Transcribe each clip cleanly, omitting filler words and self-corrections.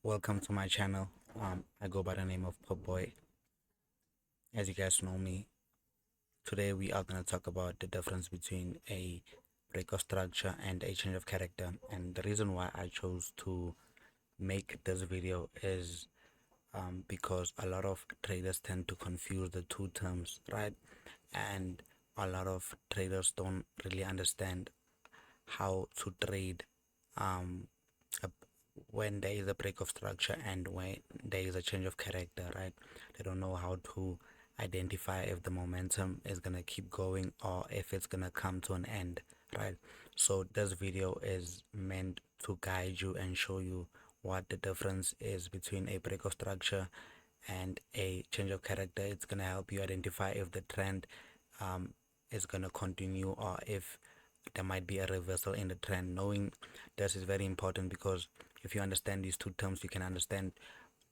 Welcome to my channel. I go by the name of PIPBOY. As you guys know me, today we are going to talk about the difference between a break of structure and a change of character. And the reason why I chose to make this video is because a lot of traders tend to confuse the two terms, right? And a lot of traders don't really understand how to trade um, when there is a break of structure and when there is a change of character, right? They don't know how to identify if the momentum is gonna keep going or if it's gonna come to an end, right? So this video is meant to guide you and show you what the difference is between a break of structure and a change of character. It's gonna help you identify if the trend um, is gonna continue or if there might be a reversal in the trend. Knowing this is very important because if you understand these two terms, you can understand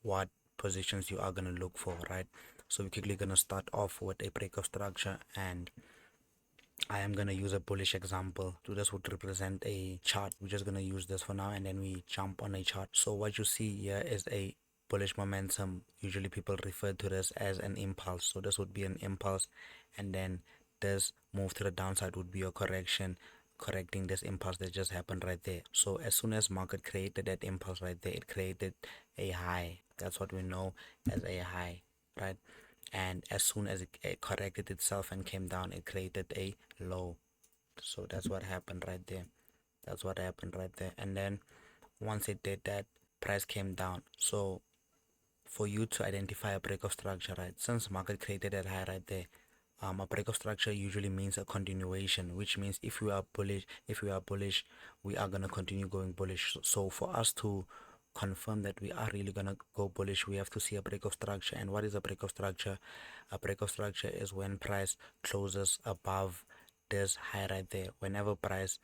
what positions you are going to look for, right? So we're quickly going to start off with a break of structure, and I am going to use a bullish example. So this would represent a chart. We're just going to use this for now, and then we jump on a chart. So what you see here is a bullish momentum. Usually people refer to this as an impulse. So this would be an impulse, and then this move to the downside would be a correction, correcting this impulse that just happened right there. So as soon as market created that impulse right there, it created a high. That's what we know as a high, right? And as soon as it corrected itself and came down, it created a low. So that's what happened right there. That's what happened right there. And then once it did that, price came down. So for you to identify a break of structure, right, since market created that high right there, a break of structure usually means a continuation, which means if we are bullish, we are gonna continue going bullish. So for us to confirm that we are really gonna go bullish, we have to see a break of structure. And what is a break of structure? A break of structure is when price closes above this high right there. Whenever price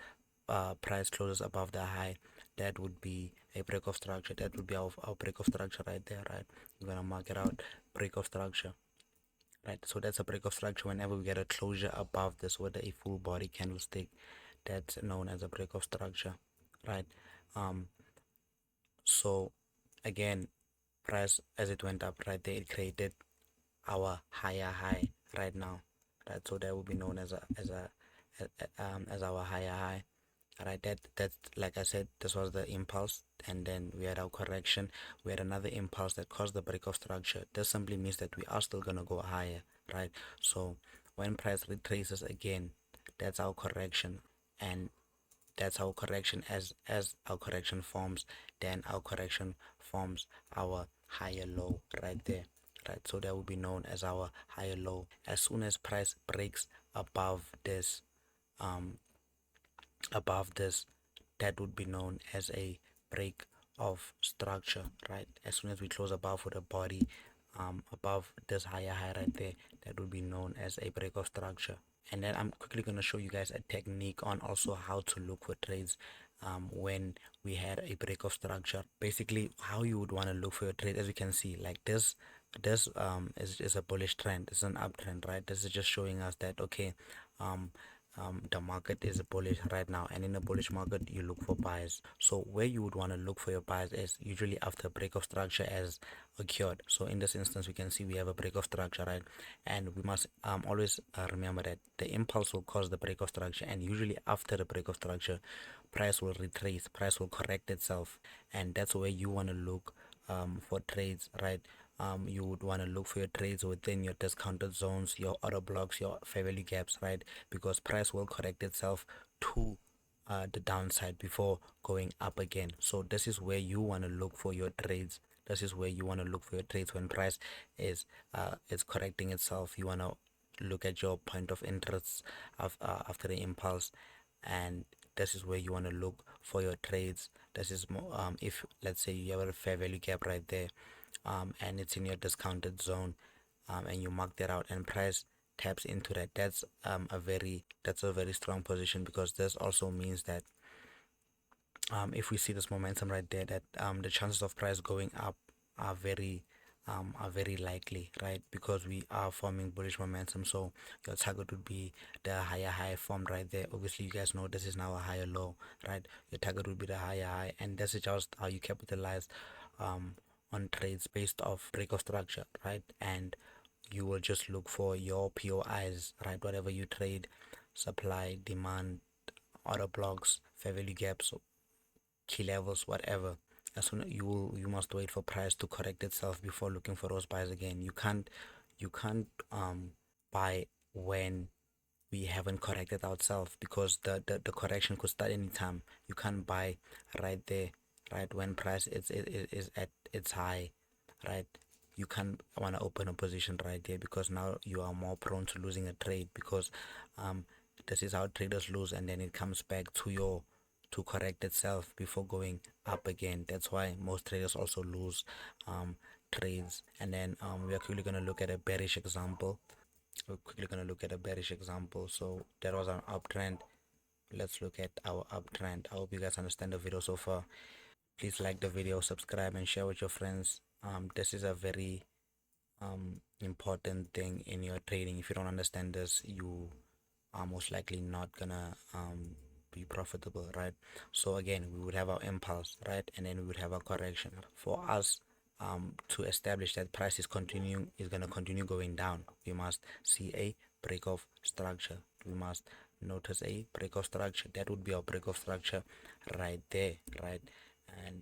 closes above the high, that would be a break of structure. That would be our break of structure right there, right? We're gonna mark it out, break of structure, right? So that's a break of structure. Whenever we get a closure above this with a full body candlestick, that's known as a break of structure, right? um so again, price as it went up right there, it created our higher high right now, right? So that would be known as our higher high, right? That's like I said, this was the impulse, and then we had our correction. We had another impulse that caused the break of structure. This simply means that we are still gonna go higher, right? So when price retraces again, that's our correction, and that's our correction. As our correction forms, then our correction forms our higher low right there, right? So that will be known as our higher low. As soon as price breaks above this, um above this, that would be known as a break of structure, right? As soon as we close above with a body above this higher high right there, that would be known as a break of structure. And then I'm quickly going to show you guys a technique on also how to look for trades when we had a break of structure. Basically how you would want to look for your trade. As you can see, like this is a bullish trend. It's an uptrend, right? This is just showing us that okay, um the market is bullish right now, and in a bullish market you look for buys. So where you would want to look for your buys is usually after break of structure as occurred. So in this instance we can see we have a break of structure, right? And we must always remember that the impulse will cause the break of structure, and usually after the break of structure price will retrace, price will correct itself, and that's where you want to look for trades, right? You would want to look for your trades within your discounted zones, your order blocks, your fair value gaps, right? Because price will correct itself to the downside before going up again. So this is where you want to look for your trades. This is where you want to look for your trades when price is correcting itself. You want to look at your point of interest after the impulse, and this is where you want to look for your trades. This is more if let's say you have a fair value gap right there, and it's in your discounted zone, and you mark that out and price taps into that. That's a very strong position, because this also means that if we see this momentum right there, that the chances of price going up are very likely, right? Because we are forming bullish momentum. So your target would be the higher high formed right there. Obviously you guys know this is now a higher low, right? Your target would be the higher high, and this is just how you capitalize on trades based off break of structure, right? And you will just look for your POIs, right? Whatever you trade, supply, demand, order blocks, fair value gaps, key levels, whatever. As soon as you must wait for price to correct itself before looking for those buys again. You can't buy when we haven't corrected ourselves, because the correction could start anytime. You can't buy right there, right when price is at its high, right? You can't want to open a position right there, because now you are more prone to losing a trade, because um this is how traders lose, and then it comes back to your to correct itself before going up again. That's why most traders also lose trades. And then we are quickly going to look at a bearish example. So there was an uptrend. Let's look at our uptrend. I hope you guys understand the video so far. Please like the video, subscribe, and share with your friends. This is a very important thing in your trading. If you don't understand this, you are most likely not gonna be profitable, right? So again, we would have our impulse, right? And then we would have our correction. For us to establish that price is gonna continue going down, we must see a break of structure. We must notice a break of structure. That would be our break of structure right there, right? And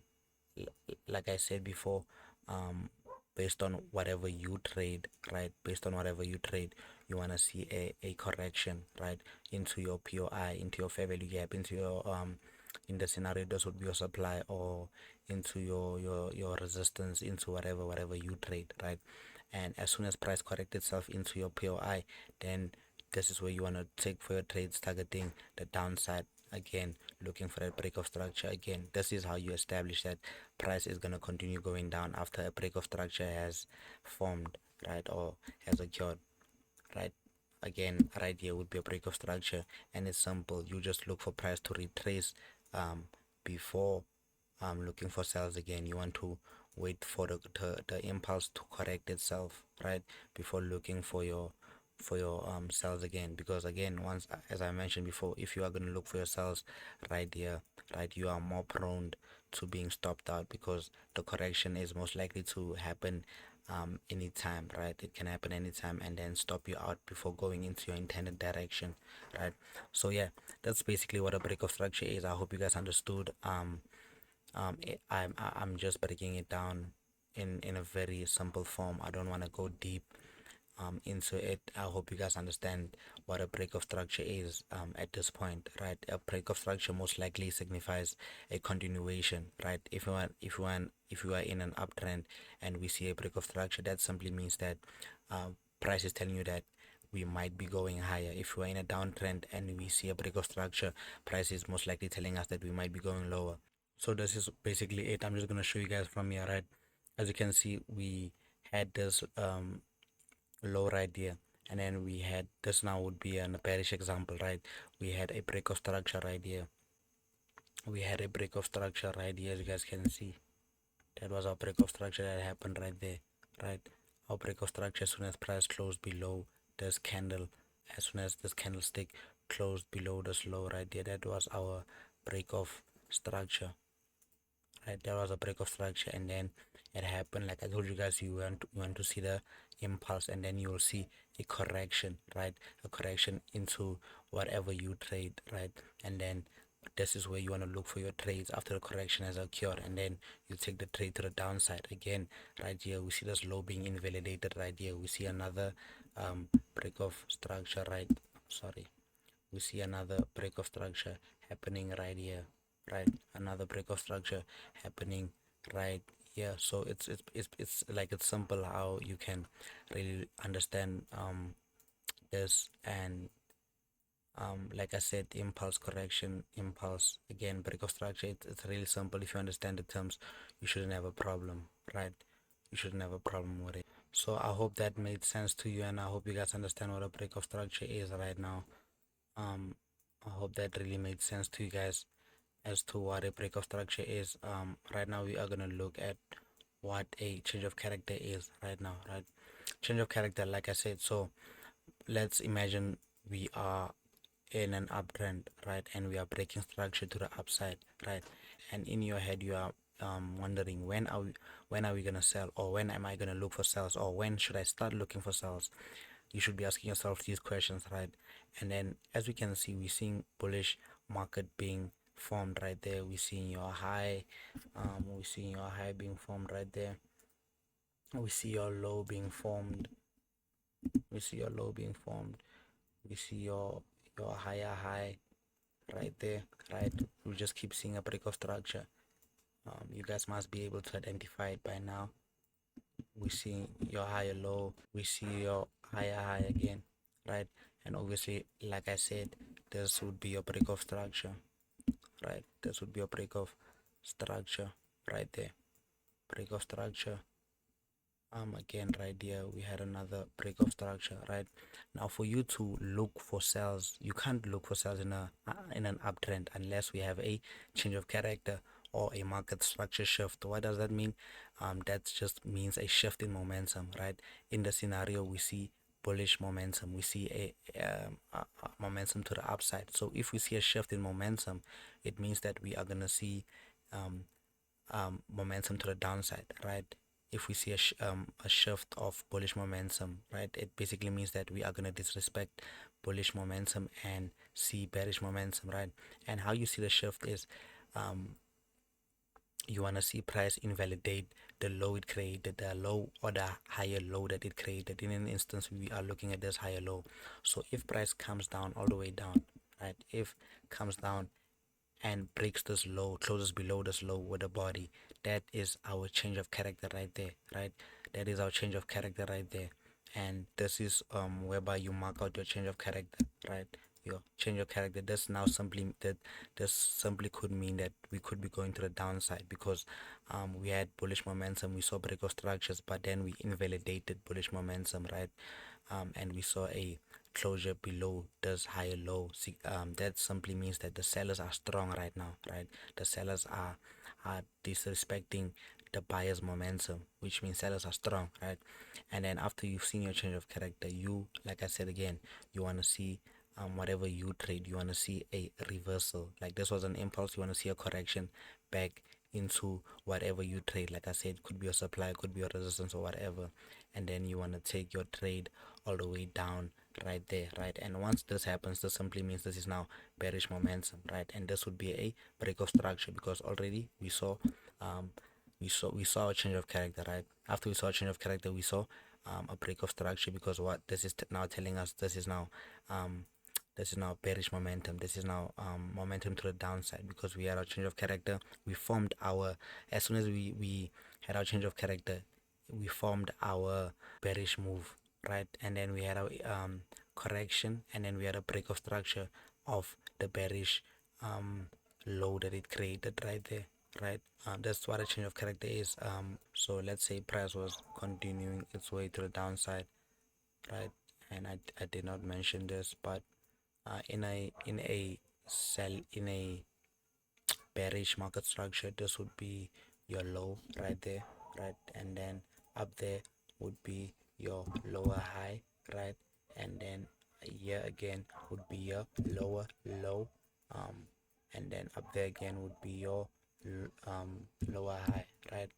like I said before, um, based on whatever you trade, right? Based on whatever you trade, you want to see a correction, right? Into your POI, into your fair value gap, into your in the scenario this would be your supply, or into your resistance, into whatever you trade, right? And as soon as price correct itself into your POI, then this is where you want to take for your trades, targeting the downside again, looking for that break of structure again. This is how you establish that price is going to continue going down after a break of structure has formed, right, or has occurred, right? Again, right here would be a break of structure, and it's simple. You just look for price to retrace before looking for sales again. You want to wait for the impulse to correct itself, right, before looking for your sales again. Because again, once, as I mentioned before, if you are going to look for your sales right here, right, you are more prone to being stopped out, because the correction is most likely to happen anytime, right? It can happen anytime and then stop you out before going into your intended direction, right? So yeah, that's basically what a break of structure is. I hope you guys understood. I'm just breaking it down in a very simple form. I don't want to go deep into it. I hope you guys understand what a break of structure is at this point, right? A break of structure most likely signifies a continuation, right? If you are in an uptrend and we see a break of structure, that simply means that price is telling you that we might be going higher. If we're in a downtrend and we see a break of structure, price is most likely telling us that we might be going lower. So this is basically it. I'm just gonna show you guys from here, right? As you can see, we had this low right here, and then we had this. Now would be an bearish example, right? We had a break of structure right here. As you guys can see, that was our break of structure that happened right there, right? Our break of structure, as soon as price closed below this candle, as soon as this candlestick closed below this low right there, that was our break of structure, right? There was a break of structure, and then it happened. Like I told you guys, you want to see the impulse, and then you will see a correction, right? A correction into whatever you trade, right? And then this is where you want to look for your trades after the correction has occurred, and then you take the trade to the downside again. Right here we see this low being invalidated. Right here we see another break of structure, right? Sorry, we see another break of structure happening right here, right? Another break of structure happening right here. So it's like, it's simple how you can really understand this. And like I said, impulse, correction, impulse, again, break of structure, it's really simple. If you understand the terms, you shouldn't have a problem, right? You shouldn't have a problem with it. So I hope that made sense to you, and I hope you guys understand what a break of structure is right now. um I hope that really made sense to you guys as to what a break of structure is. Right now we are gonna look at what a change of character is right now, right? Change of character, like I said. So let's imagine we are in an uptrend, right, and we are breaking structure to the upside, right? And in your head you are wondering when are we gonna sell, or when am I gonna look for sales, or when should I start looking for sales. You should be asking yourself these questions, right? And then, as we can see, we're seeing bullish market being formed right there. We're seeing your high, we're seeing your high being formed right there. We see your low being formed. We see your low being formed. We see your higher high right there, right? We just keep seeing a break of structure. You guys must be able to identify it by now. We see your higher low, we see your higher high again, right? And obviously, like I said, this would be your break of structure, right? This would be a break of structure right there. Break of structure. Again, right here we had another break of structure. Right now, for you to look for sales, you can't look for sales in an uptrend unless we have a change of character or a market structure shift. What does that mean? That just means a shift in momentum. Right, in the scenario we see bullish momentum, we see a momentum to the upside. So if we see a shift in momentum, it means that we are gonna see um, momentum to the downside, right? If we see a shift of bullish momentum, right, it basically means that we are going to disrespect bullish momentum and see bearish momentum, right? And how you see the shift is you want to see price invalidate the low it created, the low or the higher low that it created. In an instance, we are looking at this higher low. So if price comes down all the way down, right, if comes down and breaks this low, closes below this low with a body, that is our change of character right there, right? That is our change of character right there. And this is whereby you mark out your change of character, right? Your change of character. This simply could mean that we could be going to the downside because we had bullish momentum, we saw break of structures, but then we invalidated bullish momentum, right? And we saw a closure below this higher low. See, that simply means that the sellers are strong right now, right? The sellers are disrespecting the buyer's momentum, which means sellers are strong, right? And then after you've seen your change of character, you, like I said again, you want to see whatever you trade, you want to see a reversal. Like this was an impulse, you want to see a correction back into whatever you trade. Like I said, could be a supply, could be a resistance, or whatever. And then you want to take your trade all the way down right there, right? And once this happens, this simply means this is now bearish momentum, right? And this would be a break of structure because already um we saw a change of character, right? After we saw a change of character, we saw a break of structure because what this is now telling us, this is now bearish momentum. This is now momentum to the downside because we had our change of character. We formed our, as soon as we had our change of character, we formed our bearish move, right? And then we had a correction, and then we had a break of structure of the bearish low that it created right there, right? That's what a change of character is. So let's say price was continuing its way to the downside, right? And I did not mention this, but in a bearish market structure, this would be your low right there, right? And then up there would be your lower high, right? And then here again would be your lower low, um and then up there again would be your lower high, right?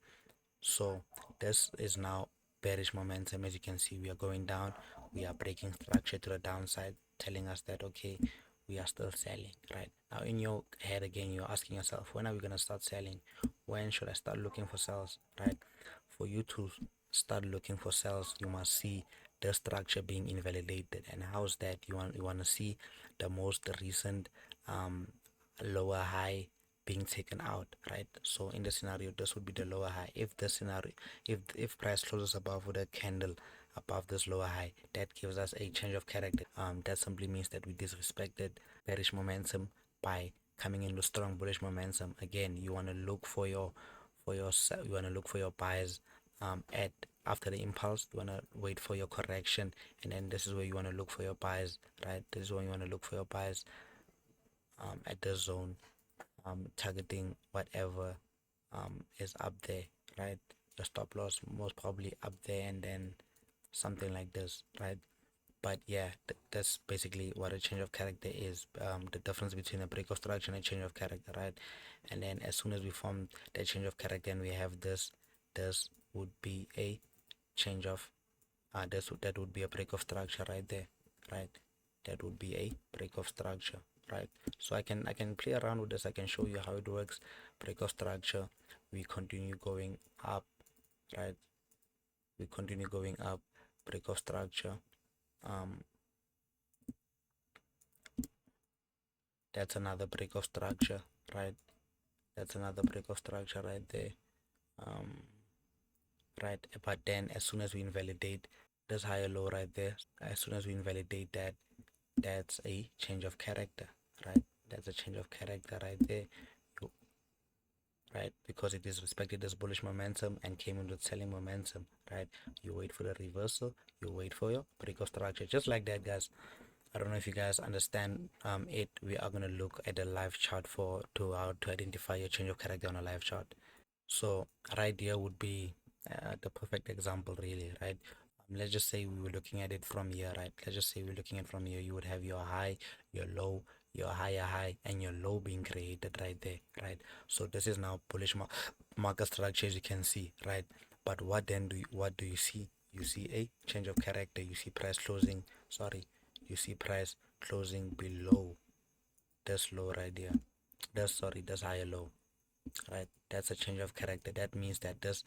So this is now bearish momentum. As you can see, we are going down, we are breaking structure to the downside, telling us that okay, we are still selling. Right now, in your head again, you're asking yourself, when are we going to start selling? When should I start looking for sales? Right, for you to start looking for sales, you must see the structure being invalidated. And how's that? You want to see the most recent lower high being taken out, right? So in the scenario, this would be the lower high. If the scenario, if price closes above with a candle above this lower high, that gives us a change of character. That simply means that we disrespected bearish momentum by coming in with strong bullish momentum. Again, you want to look for your you want to look for your buys at after the impulse. You want to wait for your correction, and then this is where you want to look for your buys, right? This is where you want to look for your buys at the zone, targeting whatever is up there, right? The stop loss most probably up there, and then something like this, right? But yeah, that's basically what a change of character is. The difference between a break of structure and a change of character, right? And then as soon as we form that change of character and we have this would be a change of that would be a break of structure right there, right? That would be a break of structure, right? So I can play around with this. I can show you how it works. Break of structure, we continue going up, right? We continue going up. Break of structure, um that's another break of structure, right? That's another break of structure right there. um right, but then as soon as we invalidate this higher low right there, as soon as we invalidate that, that's a change of character, right? That's a change of character right there. Right, because it is respected as bullish momentum and came in with selling momentum, right? You wait for the reversal, you wait for your break of structure, just like that, guys. I don't know if you guys understand it. We are going to look at the live chart for to how to identify your change of character on a live chart. So right here would be the perfect example, really, right? Let's just say we were looking at it from here, right? Let's just say we're looking at it from here. You would have your high, your low, your higher high, and your low being created right there, right? So this is now bullish market structure, as you can see, right? But what do you see? You see a change of character. You see price closing. Sorry, you see price closing below this low right here. This higher low, right? That's a change of character. That means that this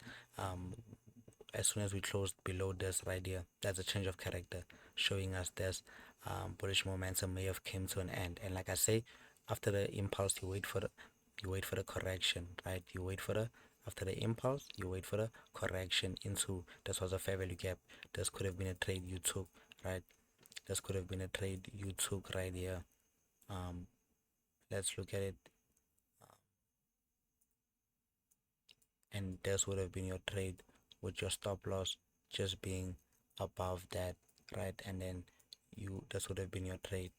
as soon as we closed below this right here, that's a change of character, showing us this bullish momentum may have came to an end. And like I say, after the impulse, you wait for the correction, right? You wait for the after the impulse, you wait for the correction into this was a fair value gap. This could have been a trade you took, right? This could have been a trade you took right here. um let's look at it. And this would have been your trade with your stop loss just being above that, right? And then this would have been your trade.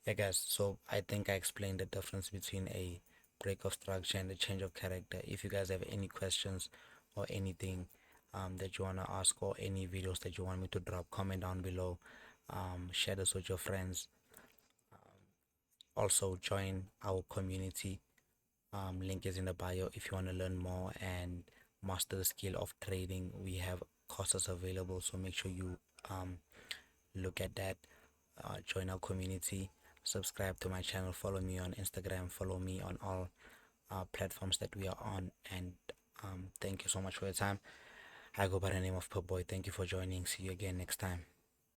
Yeah, guys, so I think I explained the difference between a break of structure and a change of character. If you guys have any questions or anything that you want to ask, or any videos that you want me to drop, comment down below. Share this with your friends. Also join our community. Link is in the bio if you want to learn more and master the skill of trading. We have courses available, so make sure you look at that. Join our community, subscribe to my channel, follow me on Instagram, follow me on all platforms that we are on. And thank you so much for your time. I go by the name of PIPBOY. Thank you for joining. See you again next time.